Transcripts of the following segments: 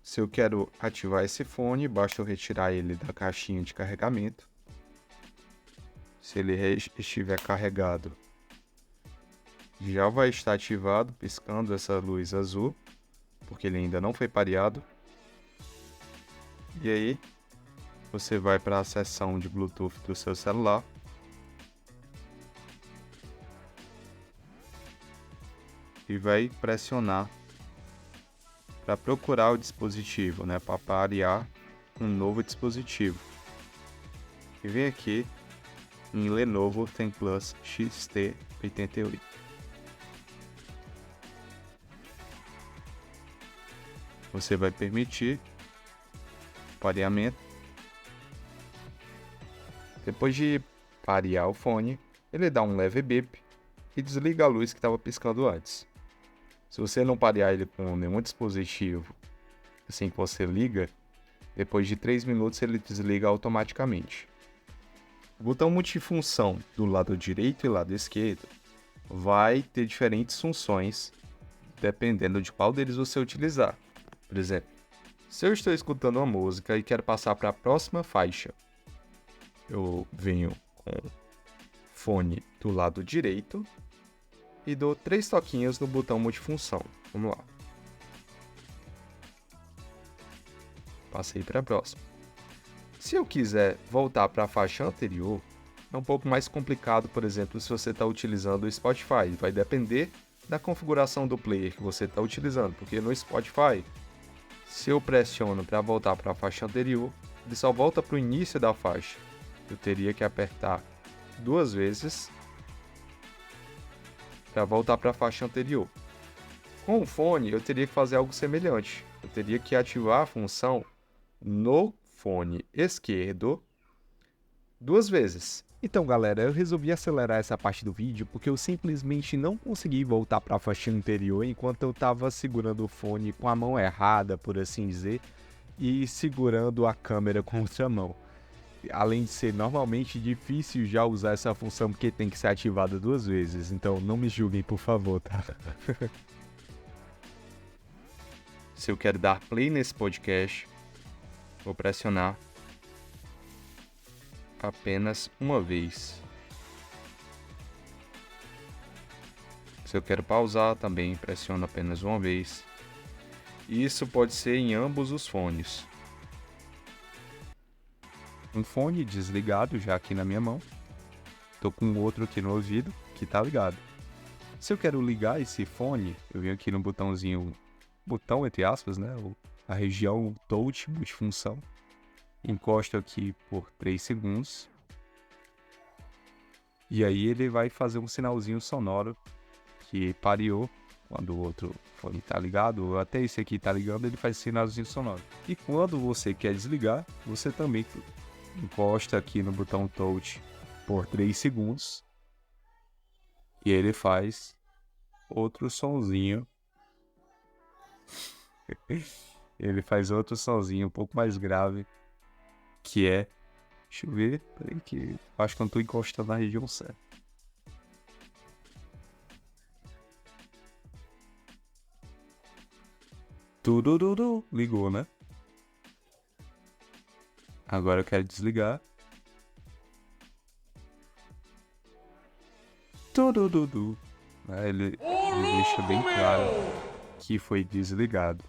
Se eu quero ativar esse fone, basta eu retirar ele da caixinha de carregamento. Se ele estiver carregado, já vai estar ativado, piscando essa luz azul, porque ele ainda não foi pareado. E aí, você vai para a seção de Bluetooth do seu celular. E vai pressionar para procurar o dispositivo, né? Para parear um novo dispositivo. E vem aqui em Lenovo ThenPlus XT88. Você vai permitir pareamento. Depois de parear o fone, ele dá um leve bip e desliga a luz que estava piscando antes. Se você não parear ele com nenhum dispositivo assim que você liga, depois de 3 minutos ele desliga automaticamente. O botão multifunção do lado direito e lado esquerdo vai ter diferentes funções dependendo de qual deles você utilizar. Por exemplo, se eu estou escutando uma música e quero passar para a próxima faixa, eu venho com o fone do lado direito e dou 3 toquinhos no botão multifunção. Vamos lá. Passei para a próxima. Se eu quiser voltar para a faixa anterior, é um pouco mais complicado, por exemplo, se você está utilizando o Spotify. Vai depender da configuração do player que você está utilizando, porque no Spotify, se eu pressiono para voltar para a faixa anterior, ele só volta para o início da faixa. Eu teria que apertar 2 vezes para voltar para a faixa anterior. Com o fone, eu teria que fazer algo semelhante. Eu teria que ativar a função no fone esquerdo 2 vezes. Então, galera, eu resolvi acelerar essa parte do vídeo porque eu simplesmente não consegui voltar para a faixa anterior enquanto eu estava segurando o fone com a mão errada, por assim dizer, e segurando a câmera com outra mão. Além de ser normalmente difícil já usar essa função porque tem que ser ativada 2 vezes, então não me julguem, por favor, tá? Se eu quero dar play nesse podcast, vou pressionar apenas uma vez. Se eu quero pausar, também pressiono apenas uma vez. E isso pode ser em ambos os fones. Um fone desligado já aqui na minha mão. Tô com o outro aqui no ouvido que tá ligado. Se eu quero ligar esse fone, eu venho aqui no botãozinho, botão entre aspas, né? A região touch multifunção. Encosto aqui por 3 segundos. E aí ele vai fazer um sinalzinho sonoro que pareou. Quando o outro fone tá ligado, ou até esse aqui tá ligando, ele faz sinalzinho sonoro. E quando você quer desligar, você também encosta aqui no botão touch por 3 segundos. E ele faz outro sonzinho. Ele faz outro sonzinho um pouco mais grave. Que é... Deixa eu ver. Peraí que acho que eu não tô encostando na região certa. Turururu. Ligou, né? Agora eu quero desligar. Turururu. Ele deixa bem claro que foi desligado.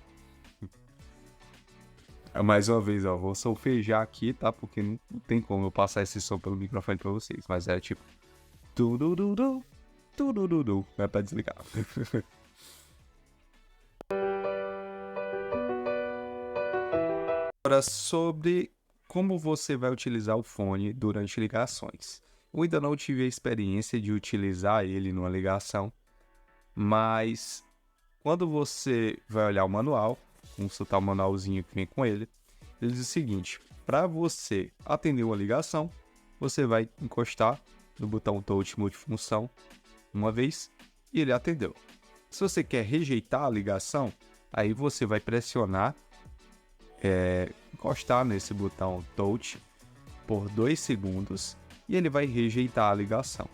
Mais uma vez, ó, vou solfejar aqui, tá? Porque não tem como eu passar esse som pelo microfone pra vocês. Mas é tipo... Turururu, turururu. É pra desligar. Agora, sobre como você vai utilizar o fone durante ligações. Eu ainda não tive a experiência de utilizar ele numa ligação. Mas quando você vai olhar o manual, consultar o manualzinho que vem com ele, ele diz o seguinte: para você atender uma ligação, você vai encostar no botão touch multifunção uma vez e ele atendeu. Se você quer rejeitar a ligação, aí você vai pressionar, encostar nesse botão touch por 2 segundos e ele vai rejeitar a ligação.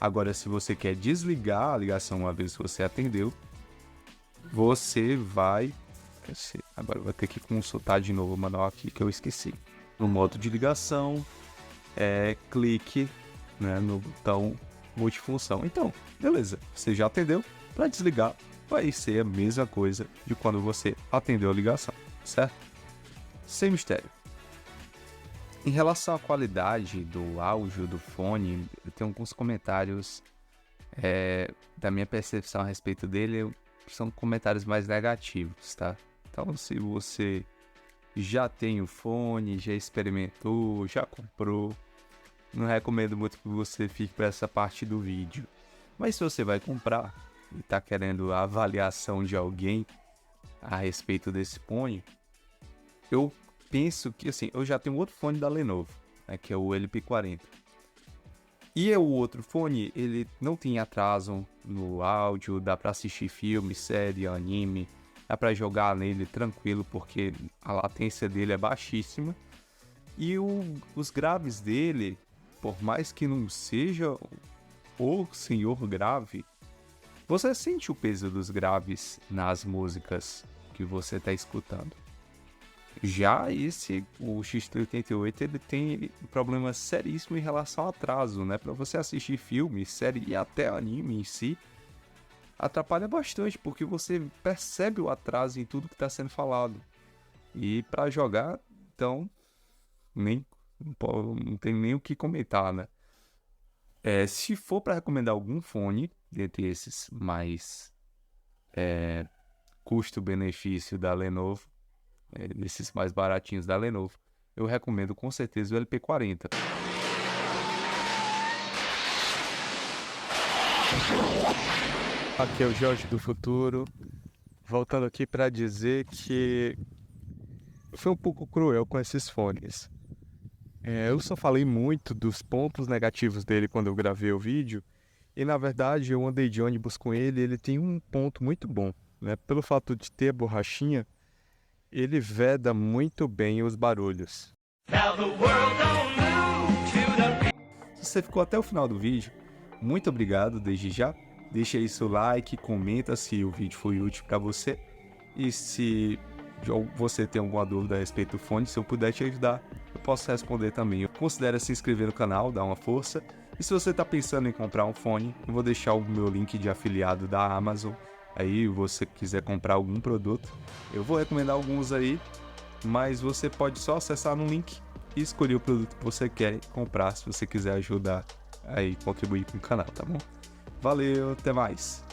Agora, se você quer desligar a ligação uma vez que você atendeu, você vai Agora eu vou ter que consultar de novo o manual aqui que eu esqueci. No modo de ligação, clique, né, no botão multifunção. Então, beleza, você já atendeu. Para desligar, vai ser a mesma coisa de quando você atendeu a ligação, certo? Sem mistério. Em relação à qualidade do áudio do fone, eu tenho alguns comentários da minha percepção a respeito dele, são comentários mais negativos, tá? Então, se você já tem o fone, já experimentou, já comprou, não recomendo muito que você fique para essa parte do vídeo. Mas se você vai comprar e está querendo a avaliação de alguém a respeito desse fone, eu penso que, assim, eu já tenho outro fone da Lenovo, né, que é o LP40. E o outro fone, ele não tem atraso no áudio, dá para assistir filme, série, anime, dá para jogar nele tranquilo, porque a latência dele é baixíssima. E os graves dele, por mais que não seja o senhor grave, você sente o peso dos graves nas músicas que você está escutando. Já o X-38, ele tem um problema seríssimo em relação ao atraso, né? Para você assistir filme, série e até anime em si, atrapalha bastante, porque você percebe o atraso em tudo que está sendo falado. E para jogar, então, não tem nem o que comentar, né? Se for para recomendar algum fone, dentre esses mais custo-benefício da Lenovo, desses mais baratinhos da Lenovo, eu recomendo com certeza o LP40. Aqui é o Jorge do Futuro, voltando aqui para dizer que foi um pouco cruel com esses fones. Eu só falei muito dos pontos negativos dele quando eu gravei o vídeo, e na verdade eu andei de ônibus com ele, ele tem um ponto muito bom, né? Pelo fato de ter a borrachinha, ele veda muito bem os barulhos. Se você ficou até o final do vídeo, muito obrigado desde já. Deixa aí seu like, comenta se o vídeo foi útil para você. E se você tem alguma dúvida a respeito do fone, se eu puder te ajudar, eu posso responder também. Considere se inscrever no canal, dar uma força. E se você está pensando em comprar um fone, eu vou deixar o meu link de afiliado da Amazon. Aí, você quiser comprar algum produto, eu vou recomendar alguns aí, mas você pode só acessar no link e escolher o produto que você quer comprar, se você quiser ajudar aí, contribuir com o canal, tá bom? Valeu, até mais!